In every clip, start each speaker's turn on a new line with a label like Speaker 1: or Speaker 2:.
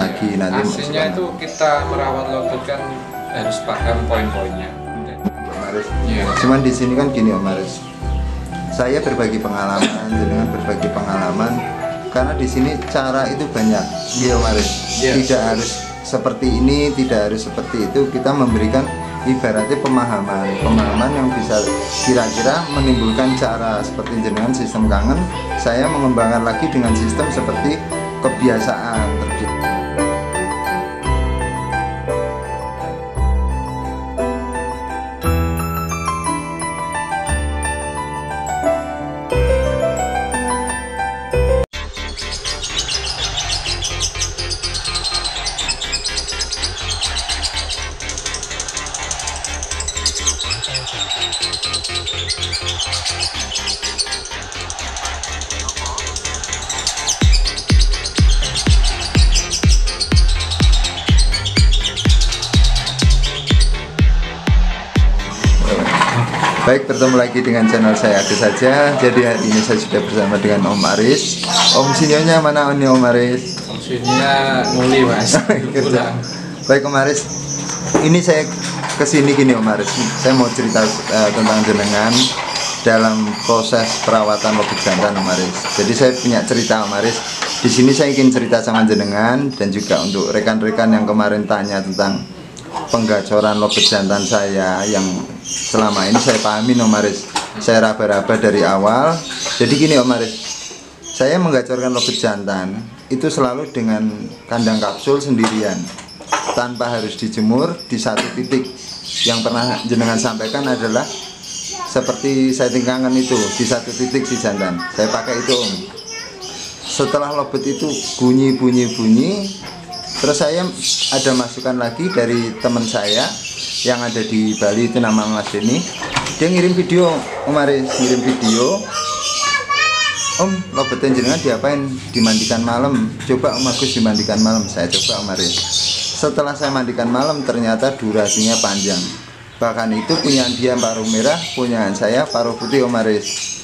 Speaker 1: lagi nanti.
Speaker 2: Aslinya itu kita merawat lobet kan harus paham poin-poinnya.
Speaker 1: Ya. Cuman di sini kan gini Om Aris, saya berbagi pengalaman, dengan berbagi pengalaman, karena di sini cara itu banyak, ya Om Aris. Tidak harus seperti ini, tidak harus seperti itu. Kita memberikan ibaratnya pemahaman yang bisa kira-kira menimbulkan cara seperti jenengan sistem kangen. Saya mengembangkan lagi dengan sistem seperti kebiasaan terjadi. Baik, bertemu lagi dengan channel saya Agus saja. Jadi hari ini saya sudah bersama dengan Om Aris. Om Sinyonya mana nih Om Aris?
Speaker 2: Om Sinyonya nguli Mas.
Speaker 1: Kerja. Baik Om Aris, ini saya kesini gini Om Aris. Saya mau cerita tentang jenengan dalam proses perawatan lobet jantan Om Aris. Jadi saya punya cerita Om Aris. Di sini saya ingin cerita sama jenengan dan juga untuk rekan-rekan yang kemarin tanya tentang penggacoran lobet jantan saya yang selama ini saya pahami Om Aris. Saya raba-raba dari awal. Jadi gini Om Aris, saya menggacorkan lobet jantan itu selalu dengan kandang kapsul sendirian, tanpa harus dijemur di satu titik. Yang pernah jenengan sampaikan adalah seperti setting kangen itu, di satu titik si jantan. Saya pakai itu Om. Setelah lobet itu bunyi, terus saya ada masukan lagi dari teman saya yang ada di Bali, itu nama Mas Denny. Dia ngirim video Om Aris, ngirim video, Om lobetnya jenengan diapain? Dimandikan malam. Coba Om Agus dimandikan malam. Saya coba Om Aris. Setelah saya mandikan malam ternyata durasinya panjang. Bahkan itu punyaan dia paruh merah, punyaan saya paruh putih Om Aris.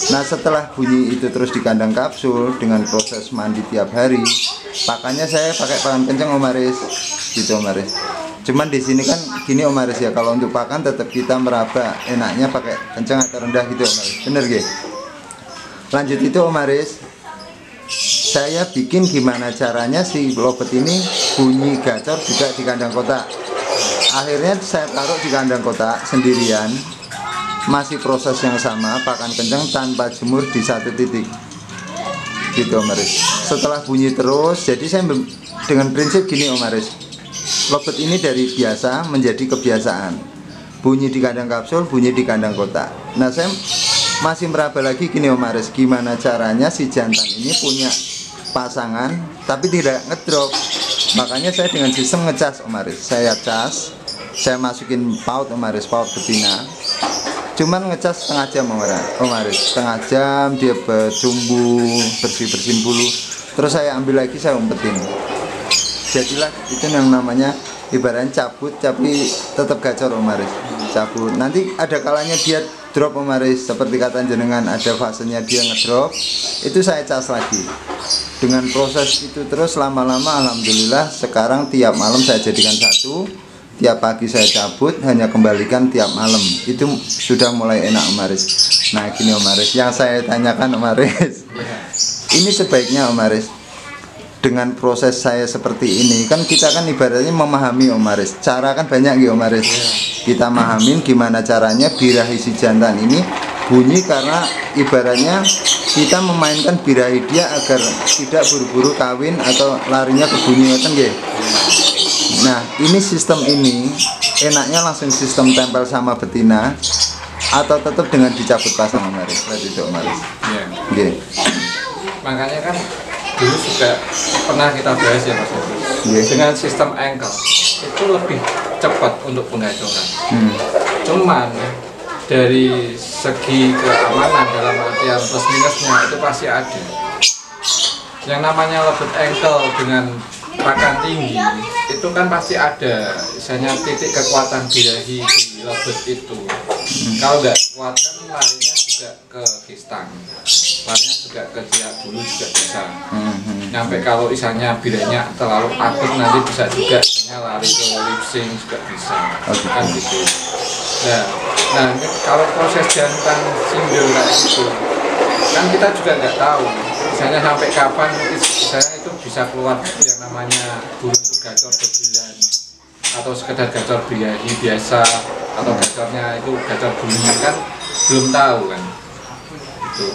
Speaker 1: Nah setelah bunyi itu terus di kandang kapsul dengan proses mandi tiap hari, pakannya saya pakai pakan kencang Om Aris, gitu Om Aris. Cuman di sini kan gini Om Aris ya, kalau untuk pakan tetap kita meraba enaknya pakai kencang atau rendah gitu Om Aris. Bener gak? Lanjut itu Om Aris, saya bikin gimana caranya si lobet ini bunyi gacor juga di kandang kotak. Akhirnya saya taruh di kandang kotak sendirian, masih proses yang sama, pakan kencang tanpa jemur di satu titik, gitu Om Aris. Setelah bunyi terus, jadi saya dengan prinsip gini Om Aris, lobet ini dari biasa menjadi kebiasaan. Bunyi di kandang kapsul, bunyi di kandang kotak. Nah saya masih meraba lagi gini Om Aris, gimana caranya si jantan ini punya pasangan tapi tidak ngedrop. Makanya saya dengan sistem ngecas Om Aris. Saya cas, saya masukin paut Om Aris, paut betina. Cuman ngecas setengah jam Om Aris, setengah jam dia bertumbuh, bersih-bersihin bulu. Terus saya ambil lagi, saya umpetin. Jadilah itu yang namanya ibaratnya cabut tapi tetap gacor Om Aris. Cabut. Nanti ada kalanya dia drop Om Aris, seperti kata jenengan ada fasenya dia ngedrop. Itu saya cas lagi. Dengan proses itu terus lama-lama alhamdulillah sekarang tiap malam saya jadikan satu. Tiap pagi saya cabut, hanya kembalikan tiap malam. Itu sudah mulai enak Om Aris. Nah gini Om Aris, yang saya tanyakan Om Aris, ini sebaiknya Om Aris, dengan proses saya seperti ini, kan kita kan ibaratnya memahami Om Aris. Cara kan banyak gitu Om Aris. Kita mahamin gimana caranya birahi si jantan ini bunyi, karena ibaratnya kita memainkan birahi dia agar tidak buru-buru kawin atau larinya ke bunyi kan gitu. Nah ini sistem ini enaknya langsung sistem tempel sama betina atau tetap dengan dicabut pasang Om Aris? Itu Om Aris.
Speaker 2: Iya.
Speaker 1: Okay.
Speaker 2: Makanya kan dulu sudah pernah kita bahas ya Mas Agus. Dengan sistem ankle itu lebih cepat untuk pengacoran. Cuman dari segi keamanan dalam artian plus minusnya itu pasti ada. Yang namanya lobet ankle dengan pakan tinggi itu kan pasti ada misalnya titik kekuatan birahi di lobet itu. Kalau nggak kuat kan larinya juga juga ke kistang, larinya juga ke tiap dulu juga bisa. Sampai kalau misalnya birahnya terlalu akut nanti bisa juga misalnya lari ke lip sync juga bisa. Kan gitu. Nah kalau proses jantan single kayak gitu kan kita juga nggak tahu misalnya sampai kapan misalnya itu bisa keluar yang namanya burung itu gacor berbulan atau sekedar gacor birahi biasa atau gacornya itu gacor bunyi kan belum tahu kan itu.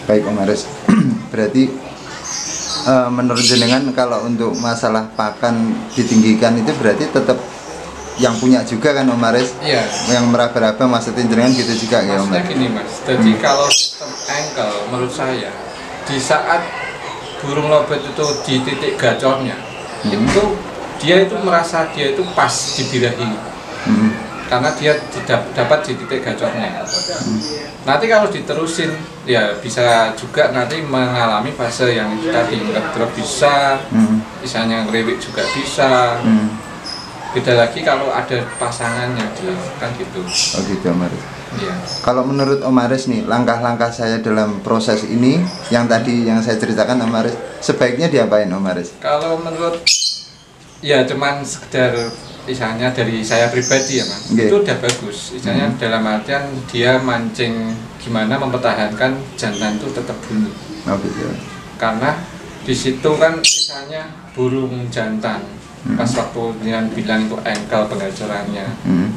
Speaker 1: Baik Om Aris, berarti menurut jenengan kalau untuk masalah pakan ditinggikan itu berarti tetap yang punya juga kan Om Aris?
Speaker 2: Iya.
Speaker 1: Yang meraba-raba maksudnya jenengan gitu juga ya Om Aris?
Speaker 2: Maksudnya gini Mas, jadi kalau sistem ankle menurut saya di saat burung lobet itu di titik gacornya itu dia itu merasa dia itu pas dibirahi karena dia dapat di titik gacornya. Nanti kalau diterusin ya bisa juga nanti mengalami fase yang itu tadi ngedrop bisa, misalnya ngeriwik juga bisa. Beda lagi kalau ada pasangannya dia kan gitu.
Speaker 1: Oh gitu Om Aris.
Speaker 2: Iya.
Speaker 1: Kalau menurut Om Aris nih, langkah-langkah saya dalam proses ini yang tadi yang saya ceritakan Om Aris, sebaiknya diapain Om Aris?
Speaker 2: Kalau menurut ya cuman sekedar misalnya dari saya pribadi ya Mas, itu udah bagus. Misalnya dalam artian dia mancing gimana mempertahankan jantan itu tetap bunyi.
Speaker 1: Oh gitu.
Speaker 2: Karena di situ kan misalnya burung jantan pas waktu dia bilang itu ankle pengajarannya,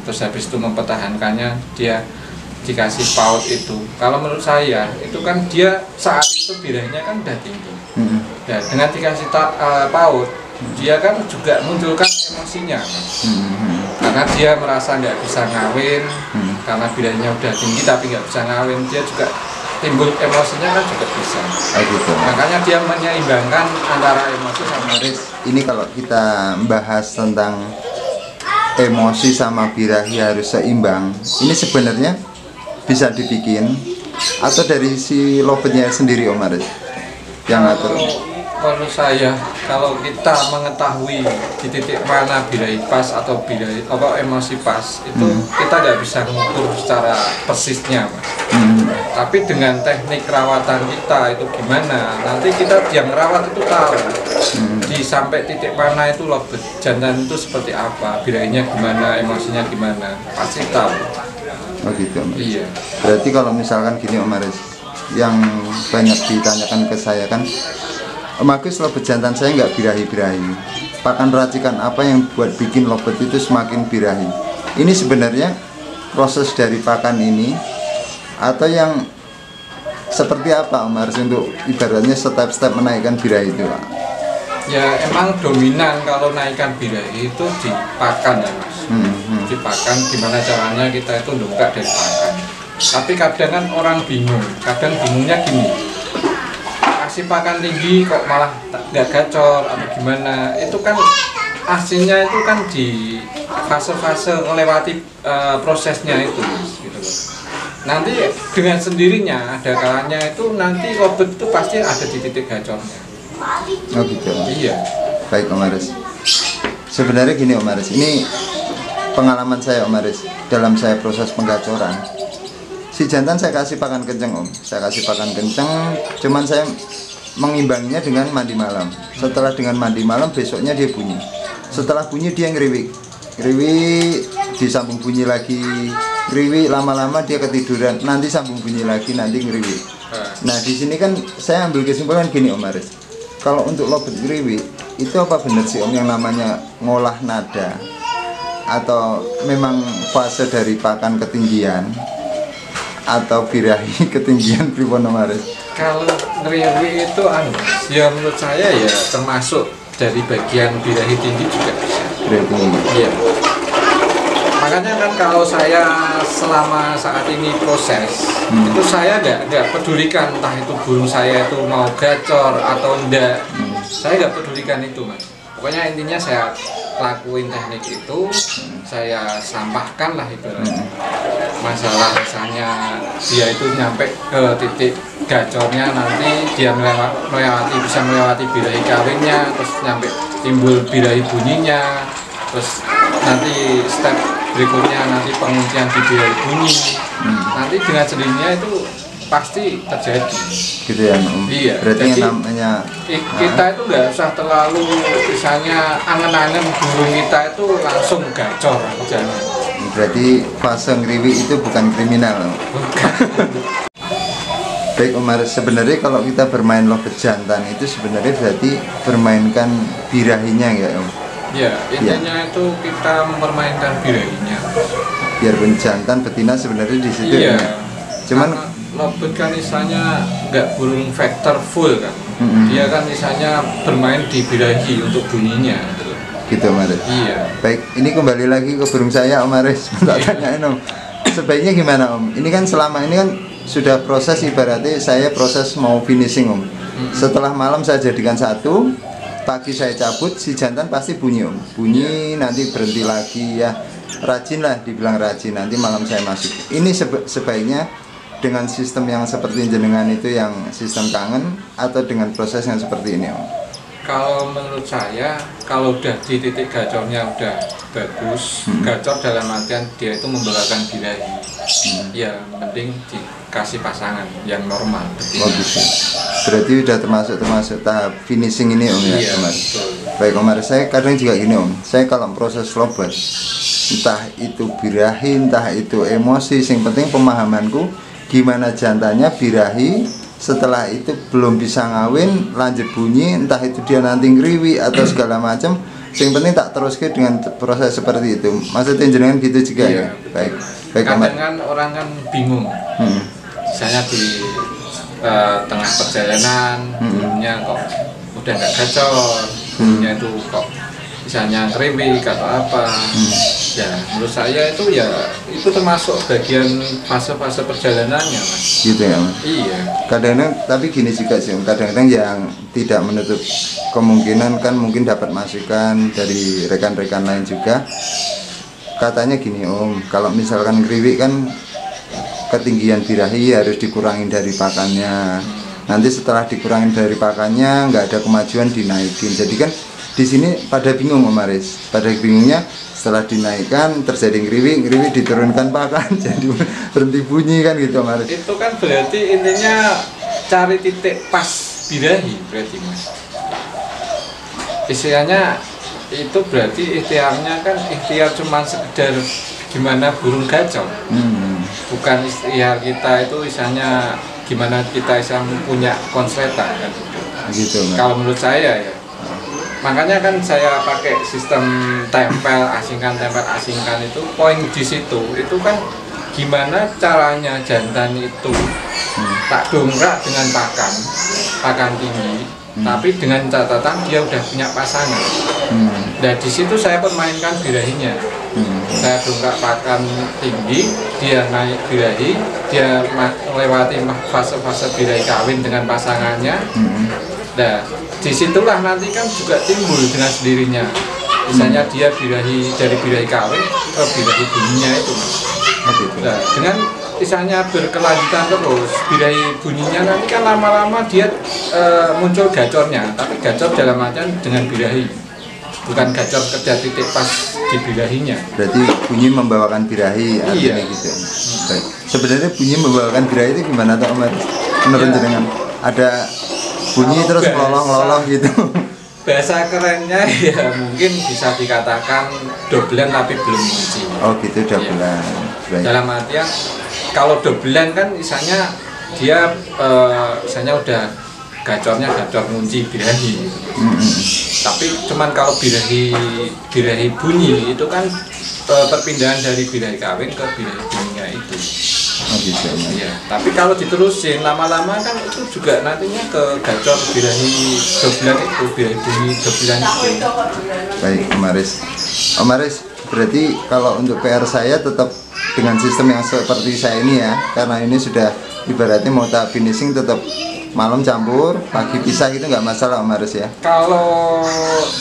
Speaker 2: terus habis itu mempertahankannya dia dikasih paut itu. Kalau menurut saya itu kan dia saat itu birahnya kan udah tinggi. Dan dengan dikasih paut dia kan juga munculkan emosinya, karena dia merasa nggak bisa ngawin, karena birahnya udah tinggi tapi nggak bisa ngawin, dia juga timbul emosinya kan juga bisa.
Speaker 1: Gitu.
Speaker 2: Makanya dia menyeimbangkan antara emosi sama
Speaker 1: Aris. Ini kalau kita bahas tentang emosi sama birahi harus seimbang, ini sebenarnya bisa dibikin atau dari si lobetnya sendiri Om Aris yang ngatur?
Speaker 2: Menurut saya kalau kita mengetahui di titik mana birahi pas atau birahi apa emosi pas itu kita nggak bisa mengukur secara persisnya Mas. Tapi dengan teknik rawatan kita itu gimana nanti kita yang rawat itu tahu di sampai titik mana itu lobet jantan itu seperti apa, birahinya gimana, emosinya gimana, pasti tahu.
Speaker 1: Oh gitu Om Aris.
Speaker 2: Iya.
Speaker 1: Berarti kalau misalkan gini Om Aris, yang banyak ditanyakan ke saya kan, Om Agus, lobet jantan saya nggak birahi-birahi. Pakan racikan apa yang buat bikin lobet itu semakin birahi? Ini sebenarnya proses dari pakan ini atau yang seperti apa Om Agus untuk ibaratnya step-step menaikkan birahi itu Pak?
Speaker 2: Ya emang dominan kalau naikkan birahi itu di pakan ya Mas. Di pakan gimana caranya kita itu nunggak dari pakan. Tapi kadang kan orang bingung, kadang bingungnya gini. Kasih pakan tinggi kok malah nggak gacor atau gimana, itu kan aslinya itu kan di fase-fase melewati prosesnya itu Mas, gitu loh. Nanti dengan sendirinya ada kalanya itu nanti lobet itu pasti ada di titik gacornya.
Speaker 1: Oh gitu.
Speaker 2: Iya.
Speaker 1: Baik Om Aris. Sebenarnya gini Om Aris, ini pengalaman saya Om Aris dalam saya proses penggacoran. Si jantan saya kasih pakan kenceng Om, saya kasih pakan kenceng, cuman saya mengimbanginya dengan mandi malam. Setelah dengan mandi malam besoknya dia bunyi. Setelah bunyi dia ngeriwik, ngeriwik disambung bunyi lagi, ngeriwik lama-lama dia ketiduran, nanti sambung bunyi lagi, nanti ngeriwik. Nah di sini kan saya ambil kesimpulan gini Om Aris, kalau untuk lobet ngeriwik itu apa benar sih Om yang namanya ngolah nada atau memang fase dari pakan ketinggian atau birahi ketinggian pripun Om Aris?
Speaker 2: Kalau ngeriwik itu ya menurut saya ya termasuk dari bagian birahi tinggi juga bisa.
Speaker 1: Birahi tinggi.
Speaker 2: Iya. Makanya kan kalau saya selama saat ini proses itu saya nggak pedulikan entah itu burung saya itu mau gacor atau enggak, saya nggak pedulikan itu Mas. Pokoknya intinya saya lakuin teknik itu, saya sampahkan lah ibaratnya. Masalah misalnya dia itu nyampe ke titik gacornya, nanti dia bisa melewati birahi kawinnya, terus nyampe timbul birahi bunyinya, terus nanti step berikutnya nanti penguncian di birahi bunyi, nanti dengan sendirinya itu pasti terjadi.
Speaker 1: Gitu ya Om.
Speaker 2: Iya.
Speaker 1: Berarti
Speaker 2: Jadi,
Speaker 1: yang namanya
Speaker 2: kita itu nggak usah terlalu misalnya angen-angen burung kita itu langsung gacor aja.
Speaker 1: berarti fase ngriwi itu bukan kriminal Om.
Speaker 2: Bukan.
Speaker 1: Baik Om Aris, sebenarnya kalau kita bermain lovebird jantan itu sebenarnya berarti bermainkan birahinya ya Om?
Speaker 2: Ya, intinya itu kita mempermainkan birahinya.
Speaker 1: Biarpun jantan betina sebenarnya di situ
Speaker 2: Iya.
Speaker 1: ya. Cuman
Speaker 2: lovebird kan misalnya nggak burung vektor full kan. Dia kan misalnya bermain di birahi untuk bunyinya gitu.
Speaker 1: gitu Om Aris.
Speaker 2: Iya.
Speaker 1: Baik, ini kembali lagi ke burung saya Om Aris. Tak tanyain Om. Sebaiknya gimana Om? Ini kan selama ini kan sudah proses, ibaratnya saya proses mau finishing Om. Setelah malam saya jadikan satu, pagi saya cabut, si jantan pasti bunyi Om. Bunyi nanti berhenti lagi ya. Rajin lah, dibilang rajin. Nanti malam saya masuk. Ini sebaiknya dengan sistem yang seperti jenengan itu, yang sistem kangen, atau dengan proses yang seperti ini Om?
Speaker 2: Kalau menurut saya, kalau udah di titik gacornya udah bagus, gacor dalam artian dia itu membawakan birahi. Ya, penting dikasih pasangan yang normal.
Speaker 1: Oh gitu. Berarti udah termasuk tahap finishing ini Om ya?
Speaker 2: Iya,
Speaker 1: Om.
Speaker 2: betul.
Speaker 1: Baik Om Aris, saya kadang juga gini Om. Saya kalau proses lovebird, entah itu birahi, entah itu emosi, yang penting pemahamanku gimana jantannya birahi. Setelah itu belum bisa ngawin, lanjut bunyi, entah itu dia nanti ngriwi atau segala macam. Yang penting tak teruskan dengan proses seperti itu. Maksudnya jenengan gitu juga
Speaker 2: Iya,
Speaker 1: ya. Baik, baik Om
Speaker 2: Kadang
Speaker 1: Aris.
Speaker 2: kan orang kan bingung. Misalnya di tengah perjalanan, burungnya kok udah nggak gacor, burungnya itu kok misalnya ngriwi atau apa. Ya, menurut saya itu ya itu termasuk bagian fase-fase perjalanannya, Mas.
Speaker 1: Gitu ya Mas.
Speaker 2: Iya.
Speaker 1: Kadang-kadang, tapi gini juga sih Om, kadang-kadang yang tidak menutup kemungkinan kan mungkin dapat masukan dari rekan-rekan lain juga. Katanya gini Om, kalau misalkan ngriwi kan ketinggian birahi harus dikurangin dari pakannya. Nanti setelah dikurangin dari pakannya nggak ada kemajuan, dinaikin. Jadi kan di sini pada bingung Om Aris, pada bingungnya setelah dinaikkan terjadi ngriwi diturunkan pakan jadi berhenti bunyi kan gitu Om Aris.
Speaker 2: Itu kan berarti intinya cari titik pas birahi berarti, Mas. Istilahnya itu berarti ikhtiarnya kan ikhtiar cuma sekedar gimana burung gacor. Bukan ikhtiar kita itu misalnya gimana kita bisa punya konsletan kan
Speaker 1: Gitu Mas.
Speaker 2: Kalau menurut saya ya. Makanya kan saya pakai sistem tempel asingkan itu poin di situ. Itu kan gimana caranya jantan itu tak dongkrak dengan pakan tinggi, tapi dengan catatan dia udah punya pasangan. Nah di situ saya permainkan birahinya. Saya dongkrak pakan tinggi, dia naik birahi, dia melewati fase-fase birahi kawin dengan pasangannya. Nah disitulah nanti kan juga timbul dengan sendirinya. Misalnya dia dari birahi kawin ke birahi bunyinya itu. Nah, dengan misalnya berkelanjutan terus birahi bunyinya nanti kan lama-lama dia muncul gacornya, tapi gacor dalam artian dengan birahi, bukan gacor kerja titik pas di birahinya.
Speaker 1: Berarti bunyi membawakan birahi artinya
Speaker 2: Iya.
Speaker 1: gitu. Baik. Sebenarnya bunyi membawakan birahi itu gimana Pak Om Aris? Menurut
Speaker 2: Ya.
Speaker 1: jenengan ada bunyi
Speaker 2: Kalau
Speaker 1: terus melolong-lolong gitu.
Speaker 2: Bahasa kerennya ya mungkin bisa dikatakan dobelan tapi belum kunci.
Speaker 1: Oh gitu, dobelan. Baik.
Speaker 2: Dalam artian kalau dobelan kan misalnya dia misalnya udah gacornya gacor ngunci birahi. Tapi cuman kalau birahi bunyi itu kan perpindahan dari birahi kawin ke birahi bunyinya itu.
Speaker 1: Oh gitu.
Speaker 2: Iya, tapi kalau diterusin lama-lama kan itu juga nantinya ke gacor birahi dobelan itu, birahi bunyi dobelan itu.
Speaker 1: Baik Om Aris. Om Aris, berarti kalau untuk PR saya tetap dengan sistem yang seperti saya ini ya, karena ini sudah ibaratnya mau tahap finishing, tetap malam campur, pagi pisah gitu nggak masalah Om Aris ya?
Speaker 2: Kalau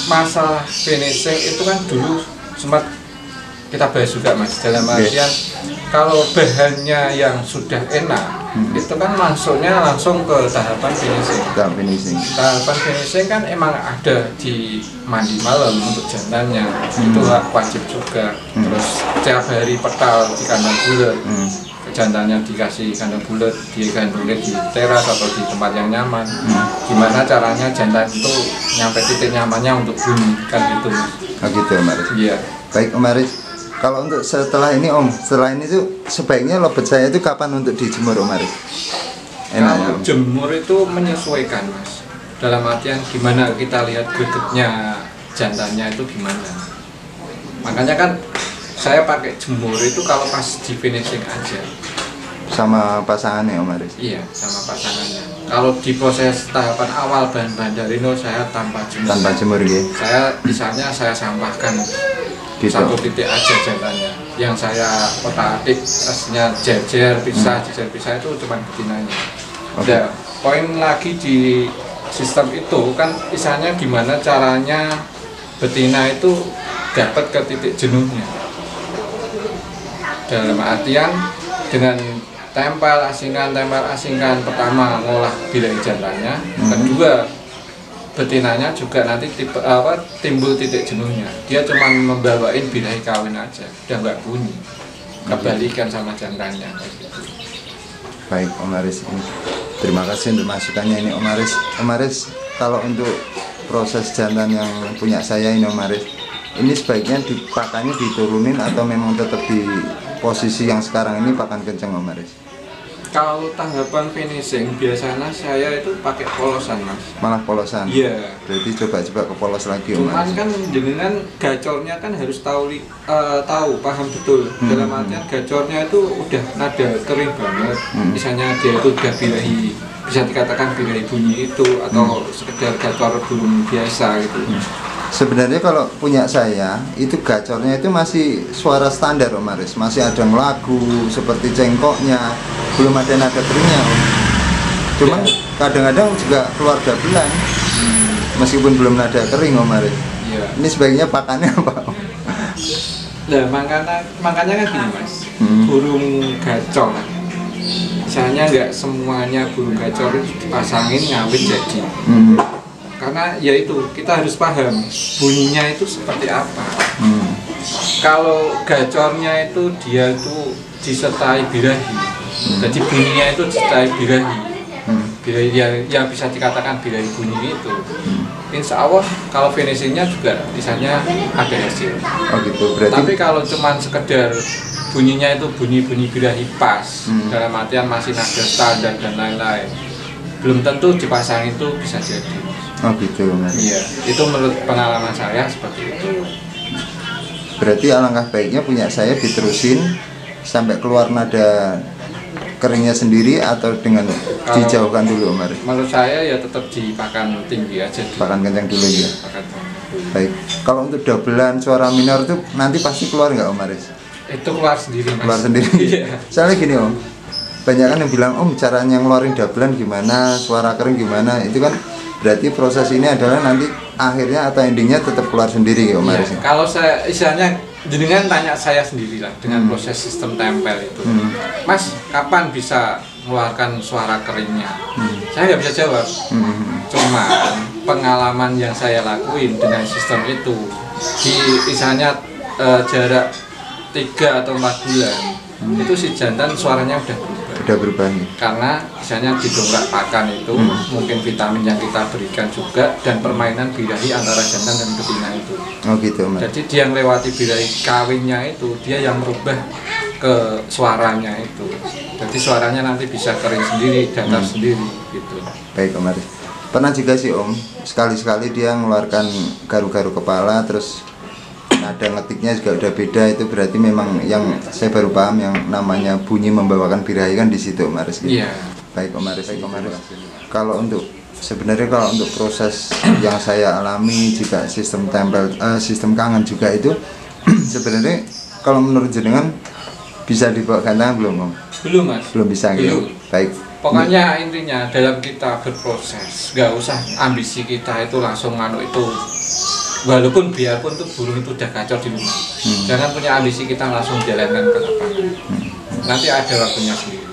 Speaker 2: masalah finishing itu kan dulu sempat kita bahas juga Mas, dalam artian kalau bahannya yang sudah enak itu kan masuknya langsung ke tahapan finishing.
Speaker 1: Tahap finishing.
Speaker 2: Tahapan finishing kan emang ada di mandi malam untuk jantannya, itu wajib juga. Terus setiap hari petal di kandang bulat, jantannya dikasih kandang bulat, digandulin di teras atau di tempat yang nyaman. Gimana caranya jantan itu nyampe titik nyamannya untuk bunyi, kan gitu Mas.
Speaker 1: Oh gitu Om Aris.
Speaker 2: Iya.
Speaker 1: Baik Om Aris, kalau untuk setelah ini Om, setelah ini tuh sebaiknya lobet saya itu kapan untuk dijemur Om Aris?
Speaker 2: Kalau jemur itu menyesuaikan Mas, dalam artian gimana kita lihat gregetnya jantannya itu gimana. Makanya kan saya pakai jemur itu kalau pas di finishing aja.
Speaker 1: Sama pasangannya Om Aris?
Speaker 2: Iya, sama pasangannya. Kalau di proses tahapan awal bahan-bahan dari nol saya tanpa jemur.
Speaker 1: Tanpa jemur ya?
Speaker 2: Saya misalnya saya sampahkan
Speaker 1: Gitu.
Speaker 2: satu titik aja jantannya. Yang saya otak-atik aslinya jejer pisah itu cuma betinanya. Nah, poin lagi di sistem itu kan misalnya gimana caranya betina itu dapat ke titik jenuhnya. Dalam artian dengan tempel asingan pertama ngolah birahi jantannya, kedua betinanya juga nanti timbul titik jenuhnya. Dia cuma membawain birahi kawin aja, udah nggak bunyi. Kebalikan sama jantannya.
Speaker 1: Baik Om Aris, terima kasih untuk masukannya ini Om Aris. Om Aris, kalau untuk proses jantan yang punya saya ini Om Aris, ini sebaiknya pakannya diturunin atau memang tetap di posisi yang sekarang ini pakan kenceng Om Aris?
Speaker 2: Kalau tanggapan finishing biasanya saya itu pakai polosan Mas.
Speaker 1: Malah polosan?
Speaker 2: Iya.
Speaker 1: Berarti coba ke polos lagi Om
Speaker 2: Cuman
Speaker 1: Aris.
Speaker 2: kan jenengan gacornya kan harus tahu paham betul. Dalam artian gacornya itu udah nada kering banget. Misalnya dia itu udah birahi, bisa dikatakan birahi bunyi itu atau sekedar gacor burung biasa gitu.
Speaker 1: Sebenarnya kalau punya saya itu gacornya itu masih suara standar Om Aris, masih ada ngelagu seperti cengkoknya, belum ada nada keringnya Om. Cuman kadang-kadang juga keluar gabelan meskipun belum nada kering Om Aris.
Speaker 2: Iya.
Speaker 1: Ini sebaiknya pakannya apa Om?
Speaker 2: Nah makanya kan gini Mas, burung gacor misalnya nggak semuanya burung gacor itu dipasangin ngawin jadi. Karena ya itu kita harus paham bunyinya itu seperti apa. Kalau gacornya itu dia itu disertai birahi, jadi bunyinya itu disertai birahi. Birahi yang bisa dikatakan birahi bunyi itu. Insya Allah kalau finishingnya juga misalnya ada hasil.
Speaker 1: Oh gitu. Berarti.
Speaker 2: Tapi kalau cuman sekedar bunyinya itu bunyi-bunyi birahi pas, dalam artian masih nada standar dan lain-lain, belum tentu dipasang itu bisa jadi.
Speaker 1: Oh gitu Mas.
Speaker 2: Iya, itu menurut pengalaman saya seperti itu.
Speaker 1: Berarti alangkah baiknya punya saya diterusin sampai keluar nada keringnya sendiri atau dengan dijauhkan dulu Om Aris?
Speaker 2: Menurut saya ya tetap di pakan tinggi aja.
Speaker 1: Pakan kencang dulu ya.
Speaker 2: Pakan tinggi.
Speaker 1: Baik. Kalau untuk dobelan suara minor itu nanti pasti keluar nggak Om Aris?
Speaker 2: Itu keluar sendiri Mas.
Speaker 1: Keluar sendiri.
Speaker 2: Iya.
Speaker 1: Soalnya gini Om, banyak kan yang bilang Om caranya ngeluarin dobelan gimana, suara kering gimana, itu kan berarti proses ini adalah nanti akhirnya atau endingnya tetap keluar sendiri ya Om Aris?
Speaker 2: Ya, kalau saya istilahnya jenengan tanya saya sendiri lah dengan proses sistem tempel itu, Mas kapan bisa mengeluarkan suara keringnya? Saya nggak bisa jawab. Cuma pengalaman yang saya lakuin dengan sistem itu di misalnya jarak 3 atau 4 bulan itu si jantan suaranya udah berubah
Speaker 1: nih.
Speaker 2: Karena misalnya di dongkrak pakan itu mungkin vitamin yang kita berikan juga dan permainan birahi antara jantan dan betina itu.
Speaker 1: Oh gitu Mas.
Speaker 2: Jadi dia melewati birahi kawinnya itu dia yang merubah ke suaranya itu. Jadi suaranya nanti bisa kering sendiri, datar sendiri gitu.
Speaker 1: Baik Om Aris. Pernah juga sih Om, sekali-sekali dia mengeluarkan garu-garu kepala terus nada ngetiknya juga udah beda, itu berarti memang yang saya baru paham yang namanya bunyi membawakan birahi kan di situ Om Aris. Gitu.
Speaker 2: Iya.
Speaker 1: Baik Om Aris. Kalau untuk sebenarnya kalau untuk proses yang saya alami juga sistem tempel, sistem kangen juga itu sebenarnya kalau menurut jenengan bisa dibawa gantangan belum Om?
Speaker 2: Belum Mas.
Speaker 1: Belum bisa gitu. Baik.
Speaker 2: Pokoknya intinya dalam kita berproses, nggak usah ambisi kita itu langsung nganu itu. Walaupun biarpun tuh burung itu udah kacau di rumah, jangan punya ambisi kita langsung jalankan ke lapangan. Nanti ada waktunya sendiri.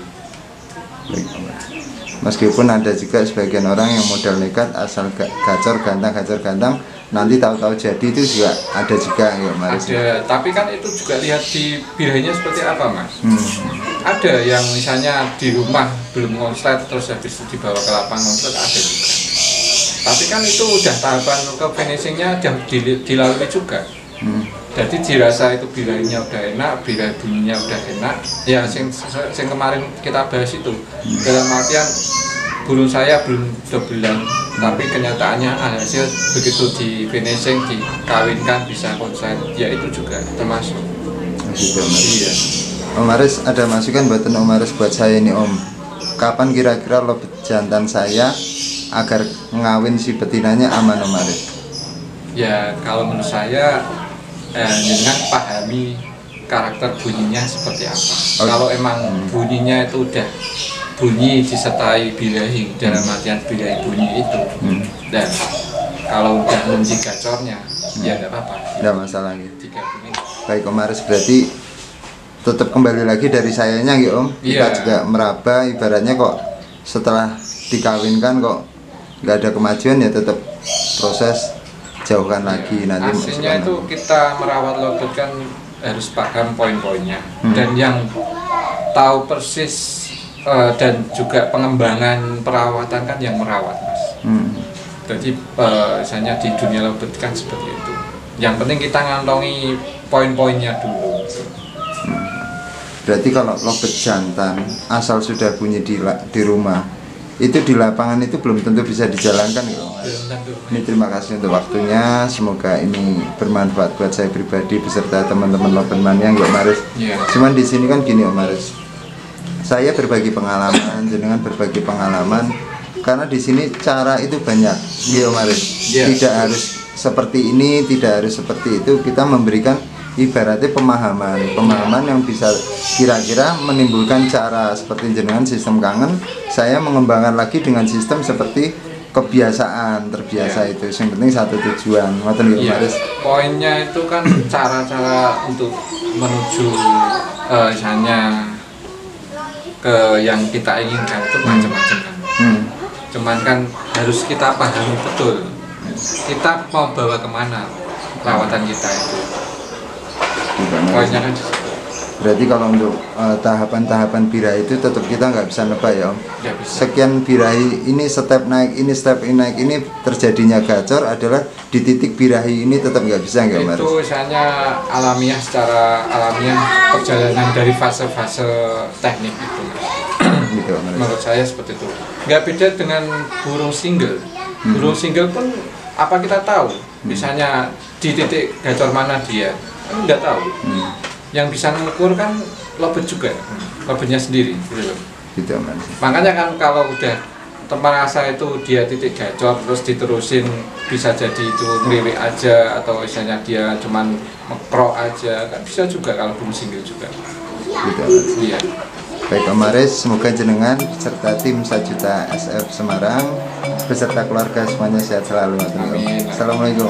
Speaker 1: Meskipun ada juga sebagian orang yang modal nekat asal gacor gantang, nanti tahu-tahu jadi itu juga ada juga ya Mas.
Speaker 2: Ada, tapi kan itu juga lihat di birahinya seperti apa Mas. ada yang misalnya di rumah belum konslet terus habis itu dibawa ke lapangan konslet, ada juga. Tapi kan itu udah tahapan ke finishingnya udah dilalui juga. Jadi dirasa itu birainya udah enak, birai bunyinya udah enak. Ya sing kemarin kita bahas itu dalam artian burung saya belum dobelan, tapi kenyataannya hasil begitu di finishing dikawinkan bisa konslet, ya itu juga termasuk.
Speaker 1: Gitu, Om Aris.
Speaker 2: Iya.
Speaker 1: Om Aris ada masukan buatan Om Aris buat saya ini Om. Kapan kira-kira lobet jantan saya agar ngawin si betinanya aman Om Aris?
Speaker 2: Ya kalau menurut saya dengan pahami karakter bunyinya seperti apa. Kalau emang bunyinya itu udah bunyi disertai birahi dalam artian birahi bunyi itu, dan kalau udah kunci gacornya, ya nggak apa-apa.
Speaker 1: Nggak masalah gitu.
Speaker 2: Digabungin.
Speaker 1: Baik Om Aris, berarti tetap kembali lagi dari sayanya gitu Om. Kita juga meraba, ibaratnya kok setelah dikawinkan kok nggak ada kemajuan, ya tetap proses jauhkan lagi nanti.
Speaker 2: Aslinya itu kita merawat lobet kan harus paham poin-poinnya, dan yang tahu persis dan juga pengembangan perawatan kan yang merawat, Mas. Jadi misalnya di dunia lobet kan seperti itu. Yang penting kita ngantongi poin-poinnya dulu.
Speaker 1: Berarti kalau lobet jantan asal sudah bunyi di rumah, itu di lapangan itu belum tentu bisa dijalankan ya Om Aris. Ini terima kasih untuk waktunya, semoga ini bermanfaat buat saya pribadi beserta teman-teman lobet mania Om Aris. Cuman di sini kan gini Om Aris, saya berbagi pengalaman, jenengan berbagi pengalaman, karena di sini cara itu banyak, ya Om Aris. Tidak harus seperti ini, tidak harus seperti itu. Kita memberikan ibaratnya pemahaman yang bisa kira-kira menimbulkan cara seperti jenengan sistem kangen. Saya mengembangkan lagi dengan sistem seperti kebiasaan terbiasa itu. Yang penting satu tujuan. Ngoten nggih, Om Aris.
Speaker 2: Poinnya itu kan cara-cara untuk menuju misalnya ke yang kita inginkan itu macam-macam kan. Cuman kan harus kita pahami betul. Kita mau bawa kemana perawatan kita itu. Poinnya kan.
Speaker 1: Berarti kalau untuk tahapan-tahapan birahi itu tetap kita nggak bisa nebak ya Om. Sekian birahi ini step naik, ini step naik, ini terjadinya gacor adalah di titik birahi ini tetap nggak bisa nggak Om Aris?
Speaker 2: Itu misalnya alamiah, secara alamiah perjalanan dari fase-fase teknik itu. Gitu, menurut saya seperti itu. Nggak beda dengan burung single. Burung single pun apa kita tahu? Misalnya di titik gacor mana dia? Nggak tahu. Yang bisa mengukur kan lobet juga, lobetnya sendiri gitu. Makanya kan kalau udah merasa itu dia titik gacor terus diterusin, bisa jadi itu ngelirik aja atau misalnya dia cuman pro aja, kan bisa juga kalau belum single juga gitu. Iya.
Speaker 1: Baik Om Aris, semoga jenengan beserta tim 1 Juta SF Semarang beserta keluarga semuanya sehat selalu. Amin. Assalamualaikum.